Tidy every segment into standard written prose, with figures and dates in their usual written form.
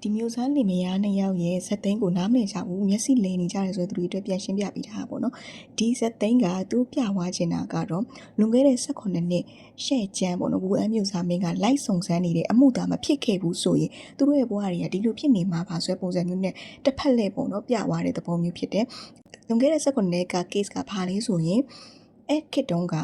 ဒီမျိုးစားလင်မယားနှစ်ယောက်ရဲ့ဇက်သိန်းကိုနားမလည်ကြဘူးမျက်စိလိမ်နေကြတယ်ဆိုတဲ့သူတွေအတွက်ပြန်ရှင်းပြပေးထားတာပေါ့နော်ဒီဇက်သိန်းကသူပြဝါချင်တာကတော့လွန်ခဲ့တဲ့18နှစ်ရှဲ့ကျန်းပေါ့နော်ဘူအမ်းမျိုးစားမင်းကလိုက်စုံစမ်းနေတဲ့အမှုသားမဖြစ်ခဲ့ဘူးဆိုရင်သူတို့ရဲ့ဘဝတွေကဒီလိုဖြစ်နေမှာပါဆိုတဲ့ပုံစံမျိုးနဲ့တစ်ဖက်လှည့်ပေါ့နော်ပြဝါတဲ့သဘောမျိုးဖြစ်တယ်လွန်ခဲ့တဲ့18နှစ်က case ကဘာလဲဆိုရင်အဲ့ခေတ်တုန်းက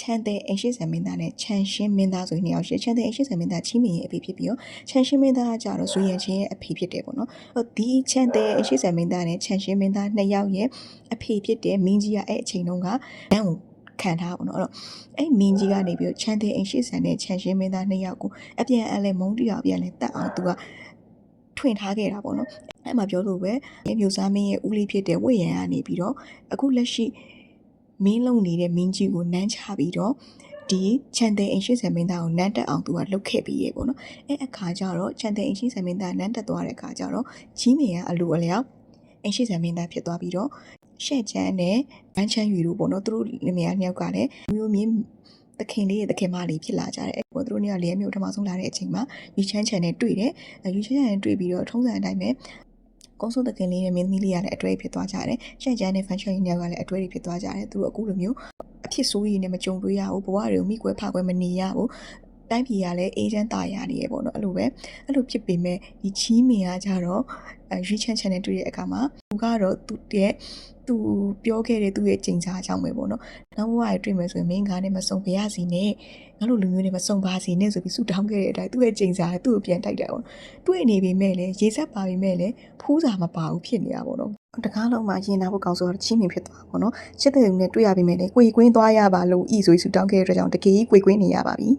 ချန်တဲ့အိမ်ရှိဆန်မင်းသားနဲ့ချန်ရှင်းမင်းသားဆိုရင်နှစ်ယောက်ရှိချန်တဲ့အိမ်ရှိဆန်မင်းသားချင်းမင်းရဲ့အဖေဖြစ်ပြီးတော့ချန်ရှင်းမင်းသားကကြတော့ဇူရန်ချင်းရဲ့အဖေဖြစ်တယ်ပေါ့နော်ဒီချန်တဲ့အိမ်ရှိဆန်မင်းသားနဲ့ချန်ရှင်းမင်းသားနှစ်ယောက်ရဲ့အဖေဖြစ်တဲ့မင်းကြီးကအဲ့အချိန်တုန်းကတန်းကိုခံထားပါတော့အဲ့တော့အဲ့မင်းကြီးကနေပြီးတော့ချန်တဲ့အိမ်ရှိဆန်နဲ့ချန်ရှင်းမင်းသားနှစ်ယောက်ကိုအပြန်အလဲမုန်းတရားပြန်လဲတတ်အောင်သူကထွင်ထားခဲ့တာပေါ့နော်အဲ့မှာပြောလို့ပဲမျိုးစားမင်းရဲ့ဦးလေးဖြစ်တဲ့ဝိရန်ကနေပြီးတော့အခုလက်ရှိမင်းလုံနေတဲ့မင်းကြီးကိုနမ်းချပြီးတော့ဒီချန်တဲ့အိမ်ရှိဆန်မင်းသားကိုနမ်းတက်အောင်သူကလှုပ်ခဲ့ပြီးရေပေါ့နော်အဲ့အခါကျတော့ချန်တဲ့အိမ်ရှိဆန်မင်းသားနမ်းတက်သွားတဲ့အခါကျတော့ကြီးမင်းကအလိုအလျောက်အိမ်ရှိဆန်မင်းသားဖြစ်သွားပြီးတော့ရှဲ့ချမ်းနဲ့ဗန်းချမ်းယူလို့ပေါ့နော်သူတို့လင်မယားနှစ်ယောက်ကလည်းမျိုးမြင့်သခင်လေးရဲ့သခင်မလေးဖြစ်လာကြတယ်အဲ့ပေါ့သူတို့နှစ်ယောက်လည်းမျိုးထမဆုံးလာတဲ့အချိန်မှာယူချမ်းချန်နဲ့တွေ့တယ်ယူချမ်းချန်နဲ့တွေ့ပြီးတော့ထုံးစံအတိုင်းပဲကုန်းစုတခင်လေးနဲ့မင်းသမီးလေးကလည်းအတွဲဖြစ်သွားကြတယ်ရှက်ချမ်းနဲ့ဖန်ချန်ကြီးကလည်းအတွဲဖြစ်သွားကြတယ်သူတို့အခုလိုမျိုးအဖြစ်ဆိုးကြီးနဲ့မကြုံတွေ့ရဘူးဘဝတွေကိုမိကွဲဖကွဲမနေရဘူးတိုင်းပြည်ကလည်းအေဂျင့်တာရနေရပေါ့နော်အဲ့လိုပဲအဲ့လိုဖြစ်ပေမဲ့ဒီချီးမင်ကကြတော့ရွေးချမ်းနဲ့တွေ့တဲ့အခါမှာသူကတော့သူပြောခဲ့တဲ့သူ့ရဲ့ချိန်စာအကြောင်းပဲပေါ့နော်နောက်ဘဝတွေတွေ့မယ်ဆိုရင်မင်းကားနဲ့မစုံပါရစီနဲ့ငါတို့လူမျိုးတွေမစုံပါစီနဲ့ဆိုပြီးဆူတောင်းခဲ့တဲ့အတိုင်းသူ့ရဲ့ချိန်စာသူ့ကိုပြန်တိုက်တယ်ပေါ့တွေ့နေပေမဲ့လည်းရေဆက်ပါပေမဲ့လည်းဖူးစာမပါဘူးဖြစ်နေတာပေါ့နော်တကားလုံးမှာရင်နာဖို့ကောင်းဆိုတော့ချီးမင်ဖြစ်သွားပေါ့နော်ချစ်တဲ့လူနဲ့တွေ့ရပေမဲ့လည်းကိုယ်ကွင်းသွားရပါလို့ဤဆိုပြီးဆူတောင်းခဲ့တဲ့အတွက်ကြောင့်တကယ်ကြီးကိုယ်ကွင်းနေရပါပြီ